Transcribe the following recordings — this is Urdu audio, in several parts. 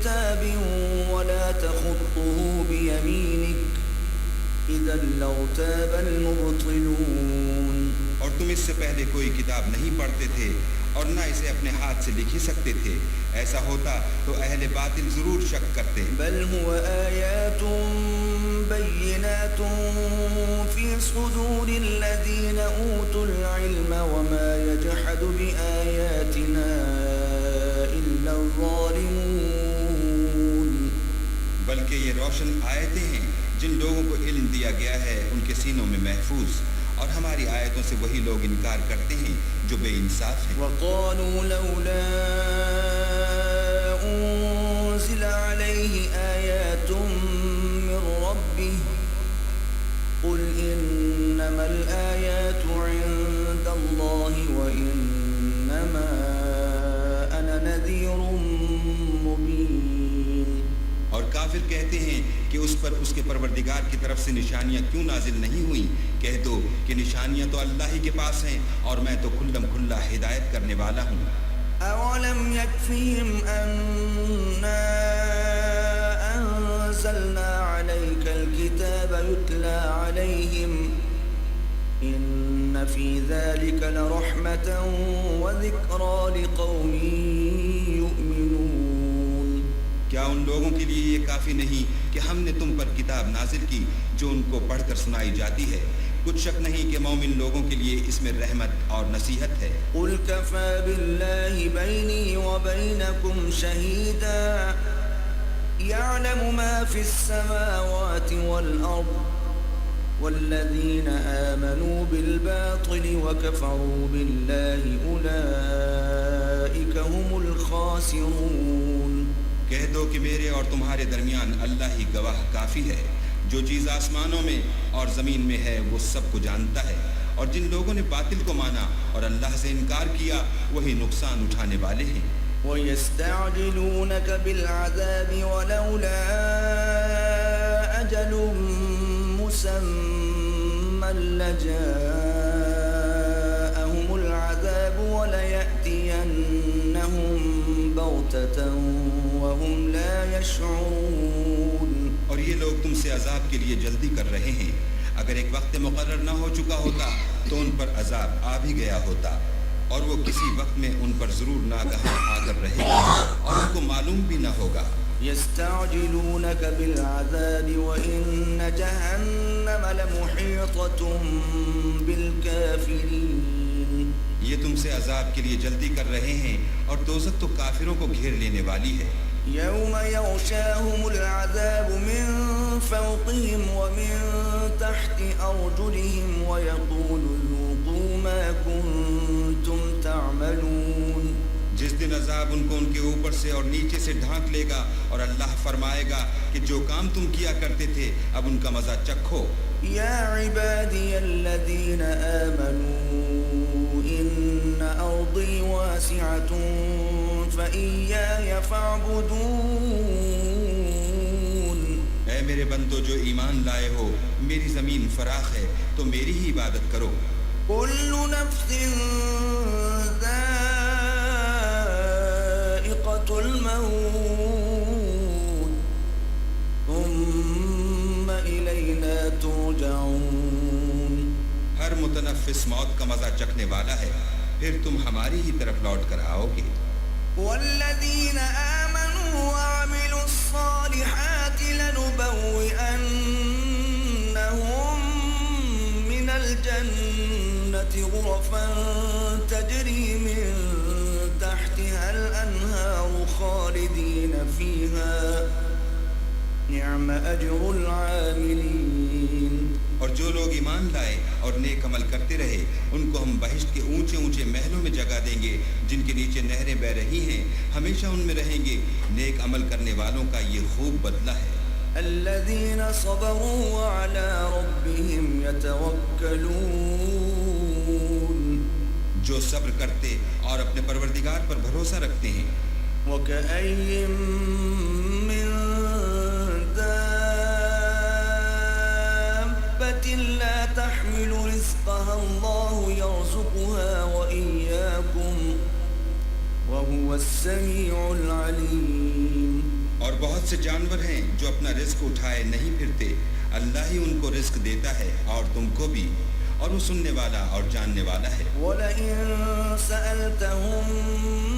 كتاب ولا تخطه بيمينك إذا لارتاب المبطلون. اور تم اس سے پہلے کوئی کتاب نہیں پڑھتے تھے اور نہ اسے اپنے ہاتھ سے لکھ ہی سکتے تھے، ایسا ہوتا تو اہل باطل ضرور شک کرتے. بل هو آيات بينات في صدور الذين أوتوا العلم وما يجحد بآياتنا إلا الظالمون. بلکہ یہ روشن آیتیں ہیں جن لوگوں کو علم دیا گیا ہے ان کے سینوں میں محفوظ، اور ہماری آیتوں سے وہی لوگ انکار کرتے ہیں جو بے انصاف ہیں. وقالوا لولا أنزل عليه آيات من ربه قل إنما الآيات عند الله وإنما أنا نذير مبين. اور کافر کہتے ہیں کہ اس پر اس کے پروردگار کی طرف سے نشانیاں کیوں نازل نہیں ہوئیں؟ کہہ دو کہ نشانیاں تو اللہ ہی کے پاس ہیں اور میں تو کھلم کھلا ہدایت کرنے والا ہوں. أولم يكفهم أنا أنزلنا عليك الكتاب يتلى عليهم إن في ذلك لرحمة وذكرى لقوم يؤمنون. کیا ان لوگوں کے لیے یہ کافی نہیں کہ ہم نے تم پر کتاب نازل کی جو ان کو پڑھ کر سنائی جاتی ہے؟ کچھ شک نہیں کہ مومن لوگوں کے لیے اس میں رحمت اور نصیحت ہے. قل كفى بالله بيني وبينكم شهيدا يعلم ما في السماوات والأرض والذين آمنوا بالباطل وكفروا بالله أولئك هم الخاسرون. کہہ دو کہ میرے اور تمہارے درمیان اللہ ہی گواہ کافی ہے. جو چیز آسمانوں میں اور زمین میں ہے وہ سب کو جانتا ہے، اور جن لوگوں نے باطل کو مانا اور اللہ سے انکار کیا وہی نقصان اٹھانے والے ہیں. وَيَسْتَعْجِلُونَكَ بِالْعَذَابِ وَلَوْلَا أَجَلٌ مُّسَمًّى لَّجَاءَهُمُ الْعَذَابُ وَلَيَأْتِيَنَّهُم بَغْتَةً وَهُمْ لَا يَشْعُرُونَ. اور یہ لوگ تم سے عذاب کے لیے جلدی کر رہے ہیں. اگر ایک وقت مقرر نہ ہو چکا ہوتا تو ان پر عذاب آ بھی گیا ہوتا، اور وہ کسی وقت میں ان پر ضرور ناگہاں آ کر رہے گا اور ان کو معلوم بھی نہ ہوگا. يستعجلونك بالعذاب وإن جهنم لمحيطة بالكافرين. یہ تم سے عذاب کے لیے جلدی کر رہے ہیں اور دوزخ تو کافروں کو گھیر لینے والی ہے. يوم يغشاهم العذاب من فوقهم ومن تحت أرجلهم ويقول ذوقوا ما كنتم تعملون. جس دن عذاب ان کو ان کے اوپر سے اور نیچے سے ڈھانک لے گا اور اللہ فرمائے گا کہ جو کام تم کیا کرتے تھے اب ان کا مزہ چکھو. يا عبادي الذين آمنوا إن أرضي واسعة فإياي فاعبدون. اے میرے بندو جو ایمان لائے ہو، میری زمین فراخ ہے تو میری ہی عبادت کرو. كل نفس ذائقة الموت ثم إلينا ترجعون. ہر متنفس موت کا مزہ چکھنے والا ہے، پھر تم ہماری ہی طرف لوٹ کر آؤ گے. والذين آمنوا وعملوا الصالحات لنبوئنهم من الجنة غرفا تجري من تحتها الأنهار خالدين فيها نعم أجر العاملين. اور جو لوگ ایمان لائے اور نیک عمل کرتے رہے ان کو ہم بہشت کے اونچے اونچے محلوں میں جگہ دیں گے جن کے نیچے نہریں بہ رہی ہیں، ہمیشہ ان میں رہیں گے. نیک عمل کرنے والوں کا یہ خوب بدلہ ہے. الذين صبروا وعلى ربهم يتوكلون. جو صبر کرتے اور اپنے پروردگار پر بھروسہ رکھتے ہیں. وكأي من لا تحمل رزقها الله يرزقها وإياكم وهو السميع العليم. بہت سے جانور ہیں جو اپنا رزق اٹھائے نہیں پھرتے، اللہ ہی ان کو رزق دیتا ہے اور تم کو بھی، اور وہ سننے والا اور جاننے والا ہے۔ وَلَئِن سَأَلْتَهُم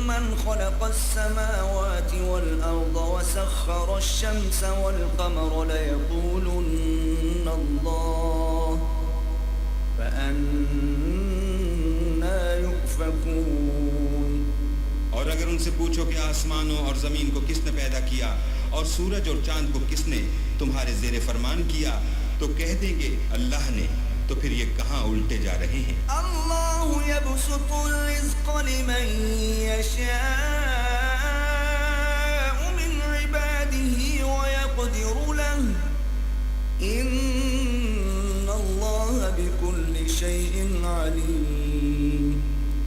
مَّنْ خَلَقَ السَّمَاوَاتِ وَالْأَرْضَ وَسَخَّرَ الشَّمْسَ وَالْقَمَرَ لَيَقُولُنَّ اللَّهُ فَأَنَّىٰ يُؤْفَكُونَ۔ اور اگر ان سے پوچھو کہ آسمانوں اور زمین کو کس نے پیدا کیا اور سورج اور چاند کو کس نے تمہارے زیر فرمان کیا، تو کہہ دیں گے اللہ نے، تو پھر یہ کہاں الٹے جا رہے ہیں۔ اللہ یبسط الرزق لمن یشاء من عباده ويقدر له ان اللہ بكل شیء علیم۔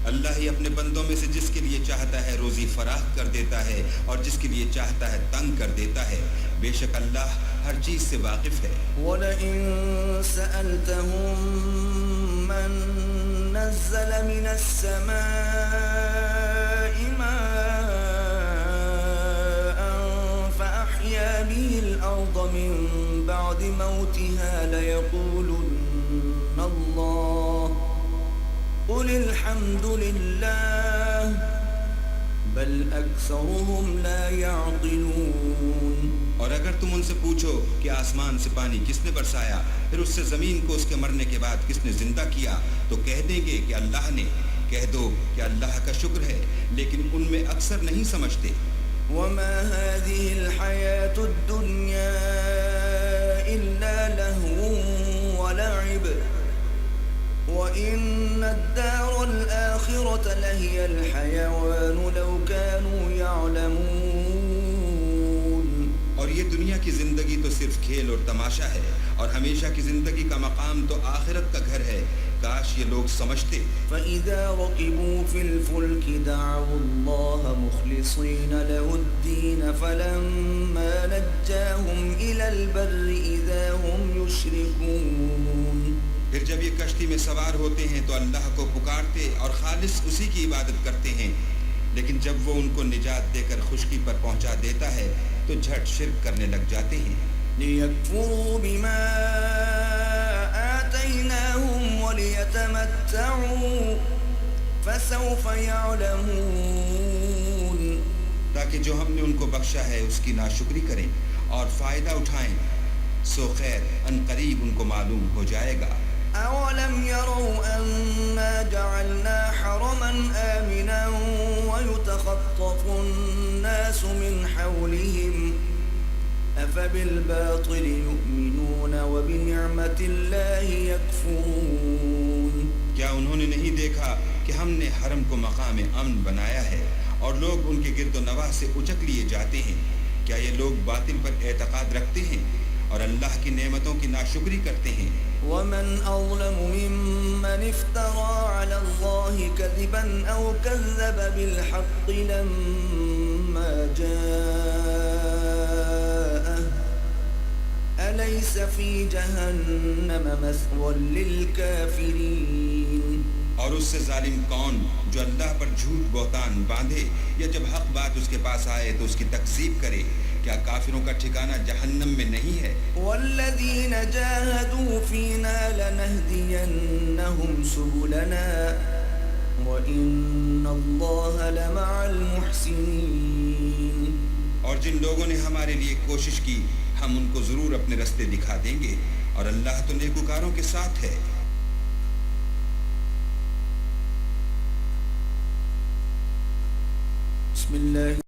اللہ ہی اپنے بندوں میں سے جس کے لیے چاہتا ہے روزی فراخ کر دیتا ہے اور جس کے لیے چاہتا ہے تنگ کر دیتا ہے، بے شک اللہ ہر چیز سے واقف ہے۔ وَلَئِن سَأَلْتَهُم مَّن نَّزَّلَ مِنَ السَّمَاءِ مَاءً فَأَحْيَا بِهِ الْأَرْضَ مِن بَعْدِ مَوْتِهَا لَيَقُولُنَّ اللَّهُ قُلِ الْحَمْدُ لِلَّهِ بَلْ أَكْثَرُهُمْ لَا يَعْقِلُونَ۔ اور اگر تم ان سے پوچھو کہ آسمان سے پانی کس نے برسایا، پھر اس سے زمین کو اس کے مرنے کے بعد کس نے زندہ کیا، تو کہہ دیں گے کہ اللہ نے۔ کہہ دو کہ اللہ کا شکر ہے، لیکن ان میں اکثر نہیں سمجھتے۔ وَمَا هَٰذِهِ الْحَيَاةُ الدُّنْيَا إِلَّا لَهْوٌ وَلَعِبٌ وَإِنَّ الدَّارَ الْآخِرَةَ لَهِيَ الْحَيَوَانُ لَوْ كَانُوا يَعْلَمُونَ۔ اور یہ دنیا کی زندگی تو صرف کھیل اور تماشا ہے، اور ہمیشہ کی زندگی کا مقام تو آخرت کا گھر ہے، کاش یہ لوگ سمجھتے۔ فَإِذَا رَكِبُوا فِي الْفُلْكِ دَعَوُا اللَّهَ مُخْلِصِينَ لَهُ الدِّينَ فَلَمَّا نَجَّاهُمْ إِلَى الْبَرِّ إِذَا هُمْ يُشْرِكُونَ۔ پھر جب یہ کشتی میں سوار ہوتے ہیں تو اللہ کو پکارتے اور خالص اسی کی عبادت کرتے ہیں، لیکن جب وہ ان کو نجات دے کر خشکی پر پہنچا دیتا ہے تو جھٹ شرک کرنے لگ جاتے ہیں۔ لِيَكْفُرُوا بِمَا آتَيْنَاهُمْ وَلِيَتَمَتَّعُوا فَسَوْفَ يَعْلَمُونَ۔ تاکہ جو ہم نے ان کو بخشا ہے اس کی ناشکری کریں اور فائدہ اٹھائیں، سو خیر ان قریب ان کو معلوم ہو جائے گا۔ أَوَلَمْ يَرَوْا أَنَّا جَعَلْنَا حَرَمًا آمِنًا وَيُتَخَطَّفُ النَّاسُ مِنْ حَوْلِهِمْ أَفَبِالْبَاطِلِ يُؤْمِنُونَ وَبِنِعْمَةِ اللَّهِ يَكْفُرُونَ۔ کیا انہوں نے نہیں دیکھا کہ ہم نے حرم کو مقام امن بنایا ہے اور لوگ ان کے گرد و نواح سے اچک لیے جاتے ہیں؟ کیا یہ لوگ باطل پر اعتقاد رکھتے ہیں اور اللہ کی نعمتوں کی ناشکری کرتے ہیں؟ وَمَنْ أَظْلَمُ مِمَّنِ افْتَرَىٰ عَلَى اللَّهِ كَذِبًا أَوْ كَذَّبَ بِالْحَقِّ لَمَّا جَاءَهُ أَلَيْسَ فِي جَهَنَّمَ مَثْوًى لِّلْكَافِرِينَ۔ اور اس سے ظالم کون جو اللہ پر جھوٹ بہتان باندھے یا جب حق بات اس کے پاس آئے تو اس کی تکذیب کرے؟ کیا کافروں کا ٹھکانہ جہنم میں نہیں ہے؟ وَالَّذِينَ جَاهَدُوا فِينَا لَنَهْدِيَنَّهُمْ سُبُلَنَا وَإِنَّ اللَّهَ لَمَعَ الْمُحْسِنِينَ۔ اور جن لوگوں نے ہمارے لیے کوشش کی ہم ان کو ضرور اپنے رستے دکھا دیں گے، اور اللہ تو نیکوکاروں کے ساتھ ہے۔ بسم اللہ